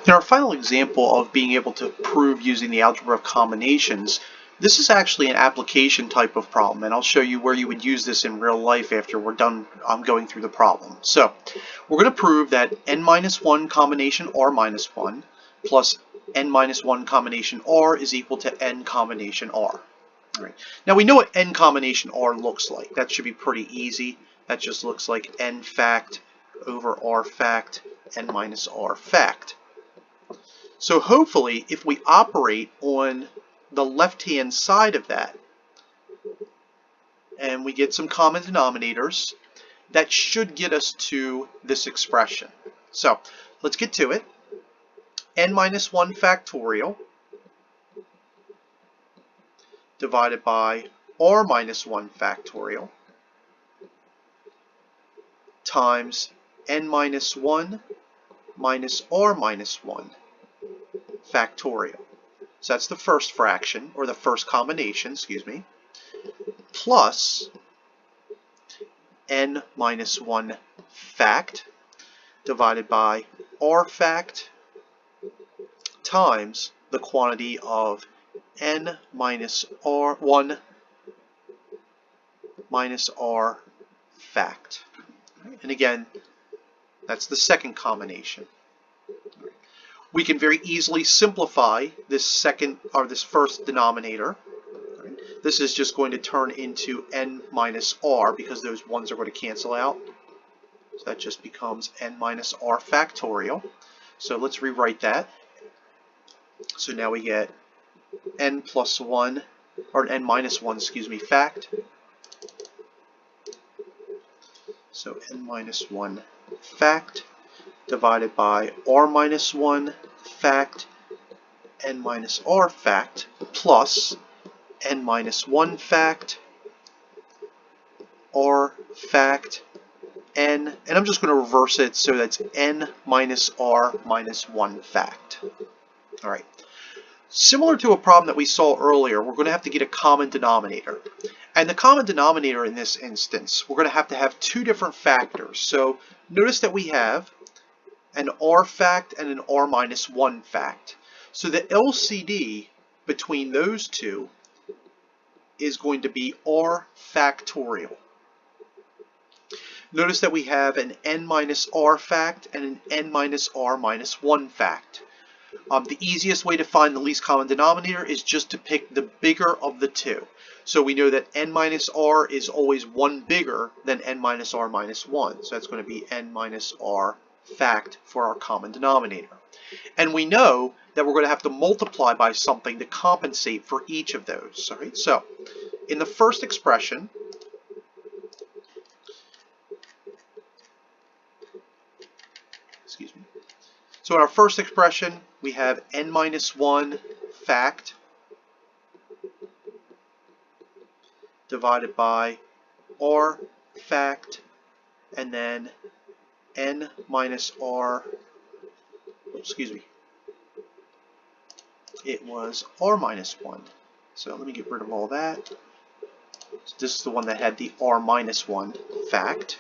In our final example of being able to prove using the algebra of combinations, this is actually an application type of problem, and I'll show you where you would use this in real life after we're done going through the problem. So we're going to prove that n-1 combination r-1 plus n-1 combination r is equal to n combination r. All right. Now we know what n combination r looks like. That should be pretty easy. That just looks like n fact over r fact n minus r fact. So hopefully, if we operate on the left-hand side of that, and we get some common denominators, that should get us to this expression. So let's get to it. n-1 factorial divided by r-1 factorial times n-1 minus r-1 factorial. So that's the first fraction, or the first combination, excuse me, plus n minus 1 fact divided by r fact times the quantity of n minus r1 minus r fact. And again, that's the second combination. We can very easily simplify this first denominator. This is just going to turn into n minus r because those ones are going to cancel out. So that just becomes n minus r factorial. So let's rewrite that. So now we get n plus 1, or n minus 1, excuse me, fact. So n minus 1 fact divided by r minus 1 fact n minus r fact plus n minus 1 fact r fact n, and I'm just going to reverse it so that's n minus r minus 1 fact. All right. Similar to a problem that we saw earlier, we're going to have to get a common denominator. And the common denominator in this instance, we're going to have two different factors. So notice that we have an r fact and an r minus 1 fact. So the LCD between those two is going to be r factorial. Notice that we have an n minus r fact and an n minus r minus 1 fact. The easiest way to find the least common denominator is just to pick the bigger of the two. So we know that n minus r is always 1 bigger than n minus r minus 1. So that's going to be n minus r fact for our common denominator. And we know that we're going to have to multiply by something to compensate for each of those. All right? So in the first expression, excuse me. So in our first expression, we have n minus 1 fact divided by r fact, and then n minus r, excuse me, it was r minus 1. So let me get rid of all that. So this is the one that had the r minus 1 fact.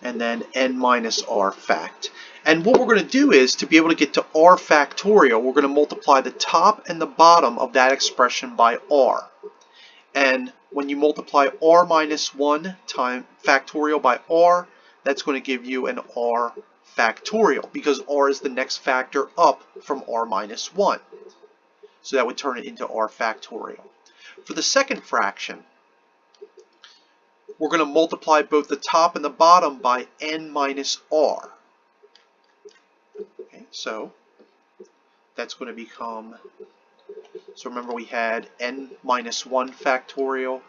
And then n minus r fact. And what we're going to do is, to be able to get to r factorial, we're going to multiply the top and the bottom of that expression by r. And when you multiply r minus 1 times factorial by r, that's going to give you an r factorial, because r is the next factor up from r minus 1. So that would turn it into r factorial. For the second fraction, we're going to multiply both the top and the bottom by n minus r. Okay, so that's going to become, so remember we had n minus 1 factorial.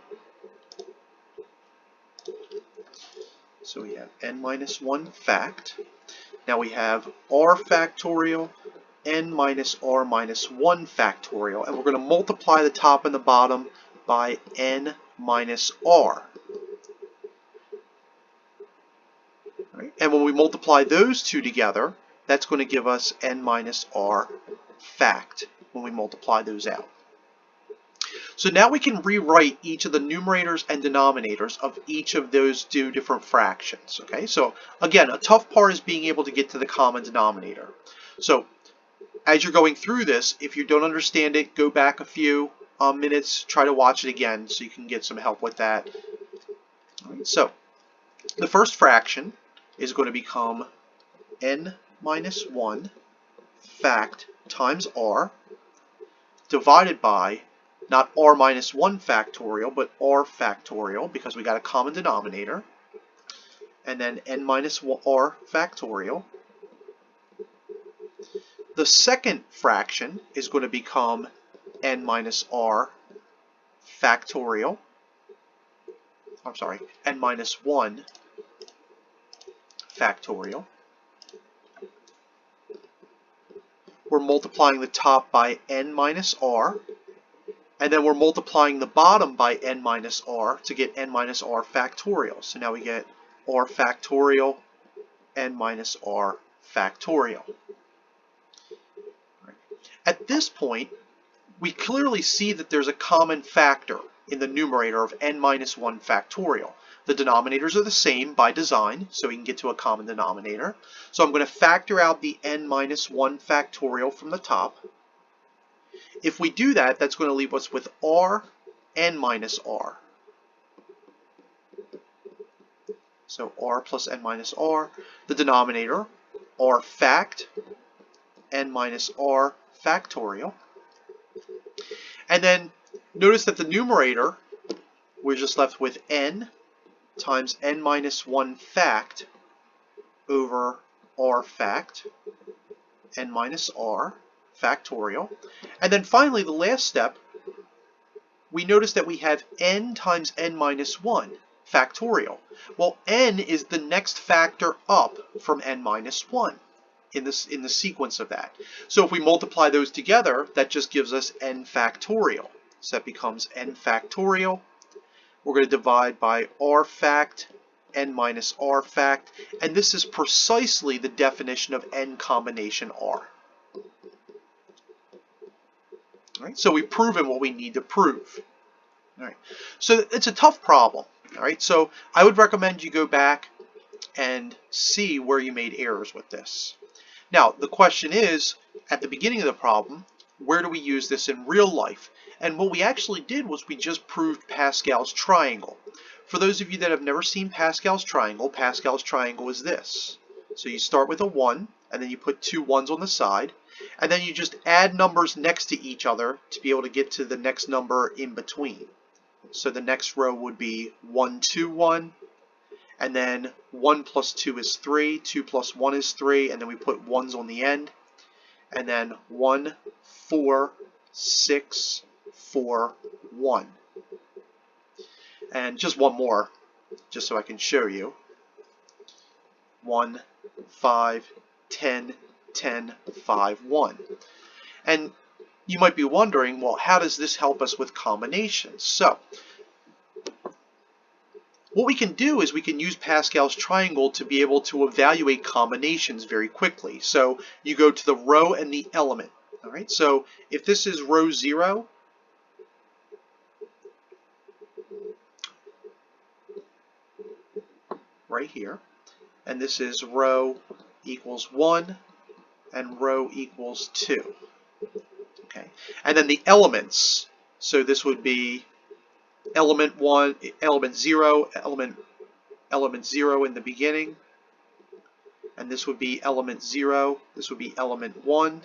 So we have n minus 1 fact. Now we have r factorial, n minus r minus 1 factorial. And we're going to multiply the top and the bottom by n minus r. Right? And when we multiply those two together, that's going to give us n minus r fact when we multiply those out. So now we can rewrite each of the numerators and denominators of each of those two different fractions. Okay, so again, a tough part is being able to get to the common denominator. So as you're going through this, if you don't understand it, go back a few minutes, try to watch it again so you can get some help with that. All right, so the first fraction is going to become n minus 1 fact times r divided by not r minus 1 factorial, but r factorial, because we got a common denominator, and then n minus r factorial. The second fraction is going to become n minus r factorial. I'm sorry, n minus 1 factorial. We're multiplying the top by n minus r, and then we're multiplying the bottom by n minus r to get n minus r factorial. So now we get r factorial, n minus r factorial. At this point, we clearly see that there's a common factor in the numerator of n minus 1 factorial. The denominators are the same by design, so we can get to a common denominator. So I'm going to factor out the n minus 1 factorial from the top. If we do that, that's going to leave us with r n minus r. So r plus n minus r. The denominator, r fact, n minus r factorial. And then notice that the numerator, we're just left with n times n minus 1 fact over r fact, n minus r factorial. And then finally, the last step, we notice that we have n times n minus 1 factorial. Well, n is the next factor up from n minus 1 in the sequence of that. So if we multiply those together, that just gives us n factorial. So that becomes n factorial. We're going to divide by r fact, n minus r fact, and this is precisely the definition of n combination r. All right, so we've proven what we need to prove. All right, so it's a tough problem. All right, so I would recommend you go back and see where you made errors with this. Now, the question is, at the beginning of the problem, where do we use this in real life? And what we actually did was we just proved Pascal's triangle. For those of you that have never seen Pascal's triangle is this. So you start with a 1, and then you put 2 1s on the side, and then you just add numbers next to each other to be able to get to the next number in between. So the next row would be 1, 2, 1, and then 1 plus 2 is 3, 2 plus 1 is 3, and then we put 1s on the end, and then 1, 4, 6, 4, 1. And just one more, just so I can show you. 1, 5, 10, 10, 5, 1. And you might be wondering, well, how does this help us with combinations? So, what we can do is we can use Pascal's triangle to be able to evaluate combinations very quickly. So you go to the row and the element. All right, so if this is row 0, right here, and this is row equals 1 and row equals 2. Okay, and then the elements, so this would be element 1, element 0, element 0 in the beginning, and this would be element 0, this would be element 1,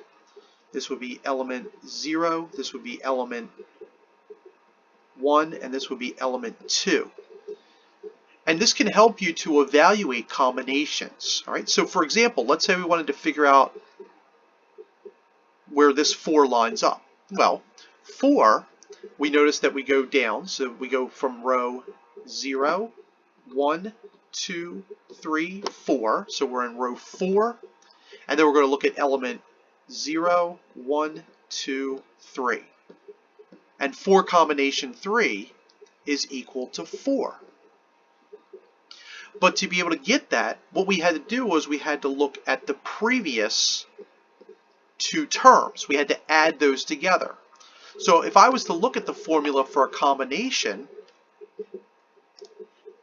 this would be element 0, this would be element 1, and this would be element 2. And this can help you to evaluate combinations. All right, so for example, let's say we wanted to figure out where this 4 lines up. Well, 4, we notice that we go down, so we go from row 0, 1, 2, 3, 4, so we're in row 4, and then we're going to look at element 0, 1, 2, 3. And 4 combination 3 is equal to 4. But to be able to get that, what we had to do was we had to look at the previous 2 terms. We had to add those together. So if I was to look at the formula for a combination,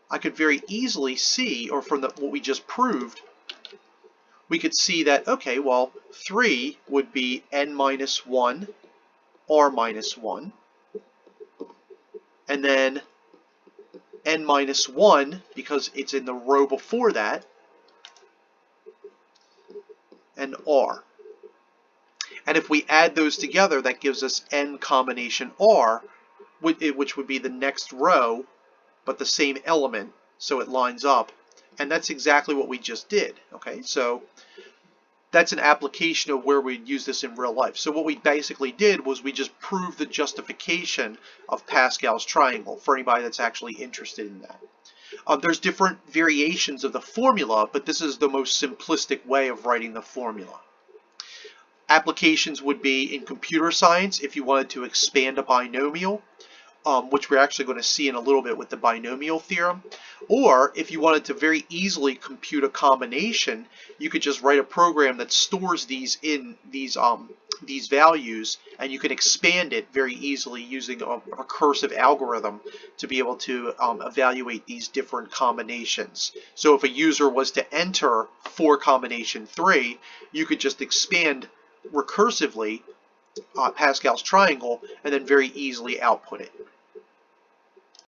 I could very easily see, or from what we just proved, we could see that, okay, well, 3 would be n minus 1, r minus 1, and then n minus 1, because it's in the row before that, and r. And if we add those together, that gives us n combination r, which would be the next row, but the same element, so it lines up. And that's exactly what we just did. Okay, so that's an application of where we'd use this in real life. So what we basically did was we just proved the justification of Pascal's triangle for anybody that's actually interested in that. There's different variations of the formula, but this is the most simplistic way of writing the formula. Applications would be in computer science if you wanted to expand a binomial, which we're actually going to see in a little bit with the binomial theorem. Or if you wanted to very easily compute a combination, you could just write a program that stores these in these values, and you can expand it very easily using a recursive algorithm to be able to evaluate these different combinations. So if a user was to enter for combination 3, you could just expand recursively Pascal's triangle and then very easily output it.